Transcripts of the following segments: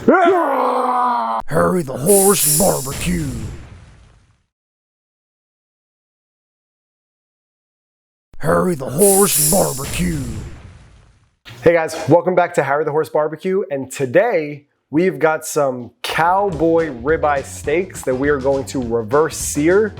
Harry the Horse Barbecue. Harry the Horse Barbecue. Hey guys, welcome back to Harry the Horse Barbecue, and today we've got some Cowboy ribeye steaks that we are going to reverse sear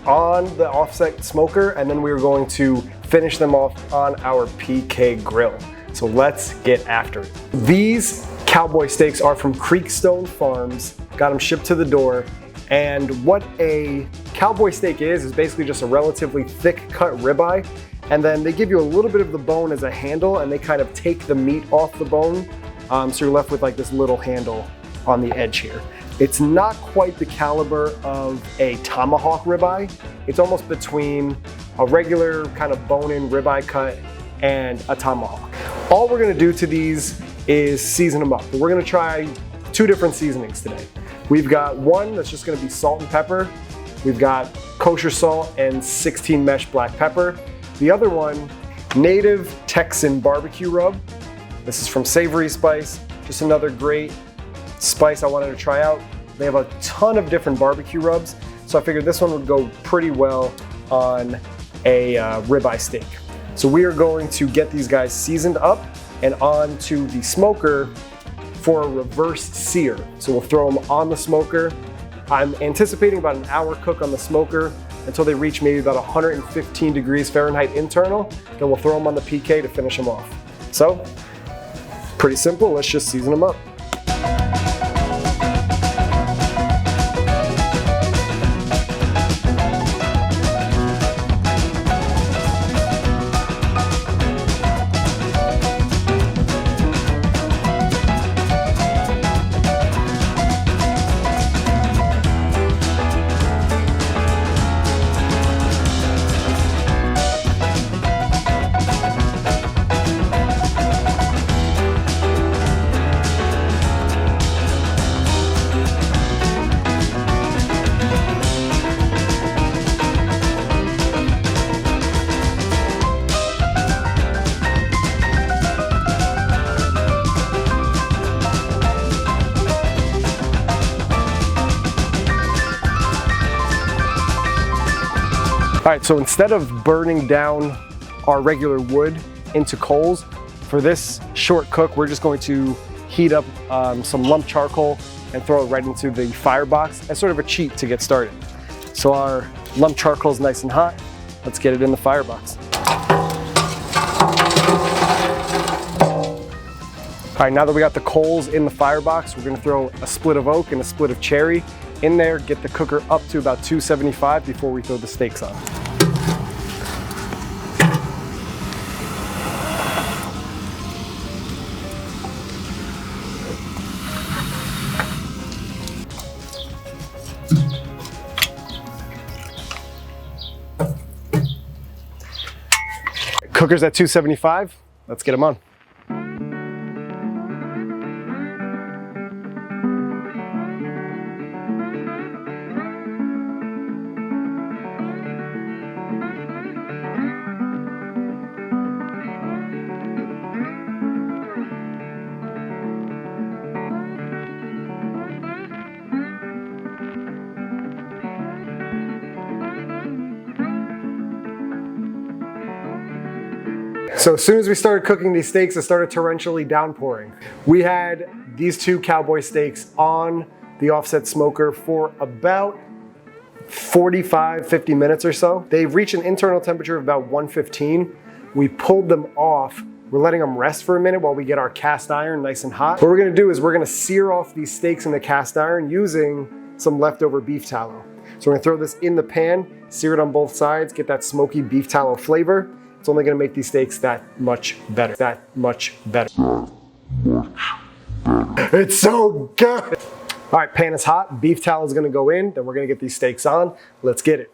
on the offset smoker, and then we are going to finish them off on our PK grill. So let's get after it. These Cowboy steaks are from Creekstone Farms, got them shipped to the door, and what a Cowboy steak is basically just a relatively thick cut ribeye, and then they give you a little bit of the bone as a handle, and they kind of take the meat off the bone, so you're left with like this little handle on the edge here. It's not quite the caliber of a tomahawk ribeye. It's almost between a regular kind of bone-in ribeye cut and a tomahawk. All we're gonna do to these is season them up. We're gonna try two different seasonings today. We've got one that's just gonna be salt and pepper. We've got kosher salt and 16 mesh black pepper. The other one, Native Texan BBQ rub. This is from Savory Spice, just another great spice I wanted to try out. They have a ton of different barbecue rubs, so I figured this one would go pretty well on a ribeye steak. So we are going to get these guys seasoned up and onto the smoker for a reverse sear. So we'll throw them on the smoker. I'm anticipating about an hour cook on the smoker until they reach maybe about 115 degrees Fahrenheit internal. Then we'll throw them on the PK to finish them off. So, pretty simple, let's just season them up. All right, so instead of burning down our regular wood into coals, for this short cook, we're just going to heat up some lump charcoal and throw it right into the firebox as sort of a cheat to get started. So our lump charcoal is nice and hot. Let's get it in the firebox. All right, now that we got the coals in the firebox, we're gonna throw a split of oak and a split of cherry in there, get the cooker up to about 275 before we throw the steaks on. Cooker's at 275, let's get them on. So as soon as we started cooking these steaks, it started torrentially downpouring. We had these two Cowboy steaks on the offset smoker for about 45-50 minutes or so. They've reached an internal temperature of about 115. We pulled them off. We're letting them rest for a minute while we get our cast iron nice and hot. What we're gonna do is we're gonna sear off these steaks in the cast iron using some leftover beef tallow. So we're gonna throw this in the pan, sear it on both sides, get that smoky beef tallow flavor. It's only gonna make these steaks that much better. It's so good. All right, pan is hot, beef tallow is gonna go in, then we're gonna get these steaks on. Let's get it.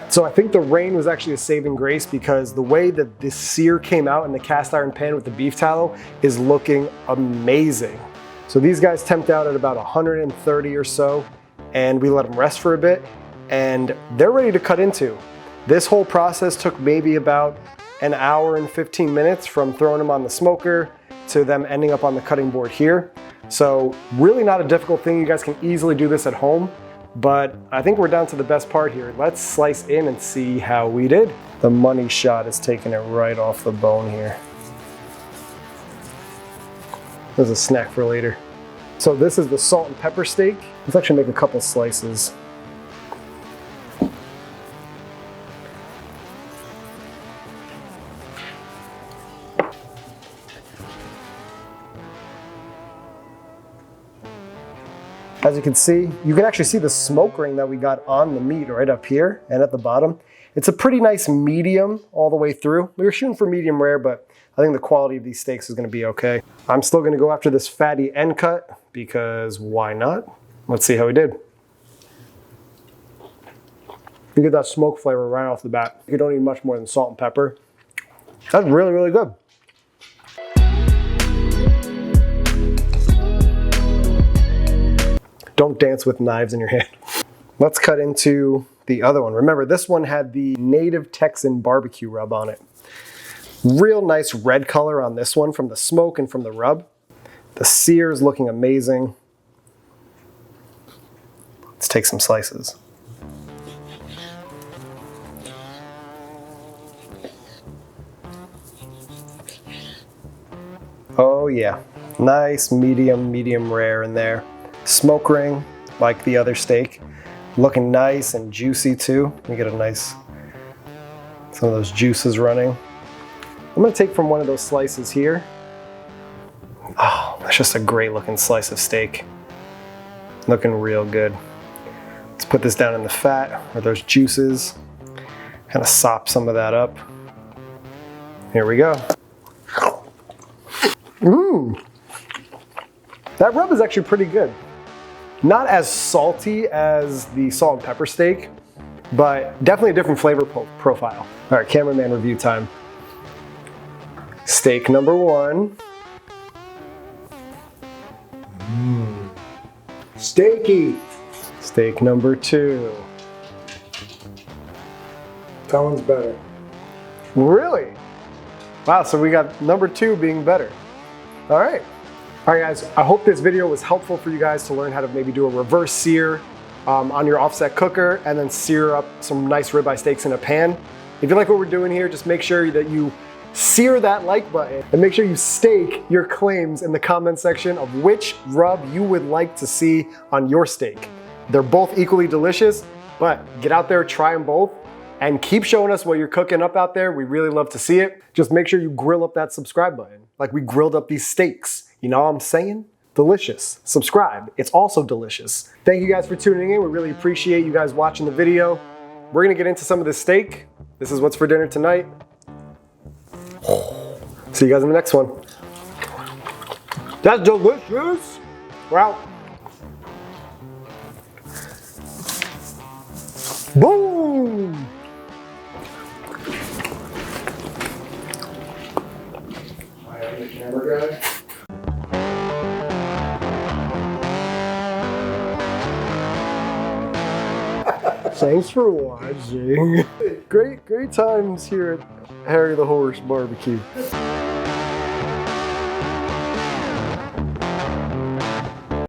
So I think the rain was actually a saving grace, because the way that this sear came out in the cast iron pan with the beef tallow is looking amazing. So these guys temped out at about 130 or so, and we let them rest for a bit, and they're ready to cut into. This whole process took maybe about an hour and 15 minutes from throwing them on the smoker to them ending up on the cutting board here. So really not a difficult thing. You guys can easily do this at home, but I think we're down to the best part here. Let's slice in and see how we did. The money shot is taking it right off the bone here. There's a snack for later. So this is the salt and pepper steak. Let's actually make a couple slices. As you can see, you can actually see the smoke ring that we got on the meat right up here and at the bottom. It's a pretty nice medium all the way through. We were shooting for medium rare, but I think the quality of these steaks is gonna be okay. I'm still gonna go after this fatty end cut, because why not? Let's see how we did. You get that smoke flavor right off the bat. You don't need much more than salt and pepper. That's really, really good. Don't dance with knives in your hand. Let's cut into the other one. Remember, this one had the Native Texan BBQ rub on it. Real nice red color on this one from the smoke and from the rub. The sear is looking amazing. Let's take some slices. Oh yeah, nice medium rare in there. Smoke ring, like the other steak. Looking nice and juicy too. We get a nice, some of those juices running. I'm gonna take from one of those slices here. Oh, that's just a great looking slice of steak. Looking real good. Let's put this down in the fat, or those juices. Kind of sop some of that up. Here we go. Mmm. That rub is actually pretty good. Not as salty as the salt and pepper steak, but definitely a different flavor profile. All right, cameraman review time. Steak number one. Steaky. Steak number two. That one's better. Really? Wow, so we got number two being better. All right. All right, guys, I hope this video was helpful for you guys to learn how to maybe do a reverse sear on your offset cooker and then sear up some nice ribeye steaks in a pan. If you like what we're doing here, just make sure that you sear that like button and make sure you stake your claims in the comment section of which rub you would like to see on your steak. They're both equally delicious, but get out there, try them both, and keep showing us what you're cooking up out there. We really love to see it. Just make sure you grill up that subscribe button like we grilled up these steaks. You know what I'm saying? Delicious. Subscribe. It's also delicious. Thank you guys for tuning in. We really appreciate you guys watching the video. We're gonna get into some of this steak. This is what's for dinner tonight. See you guys in the next one. That's delicious. We're out. Boom. I am the camera guy. Thanks for watching. Great times here at Harry the Horse Barbecue.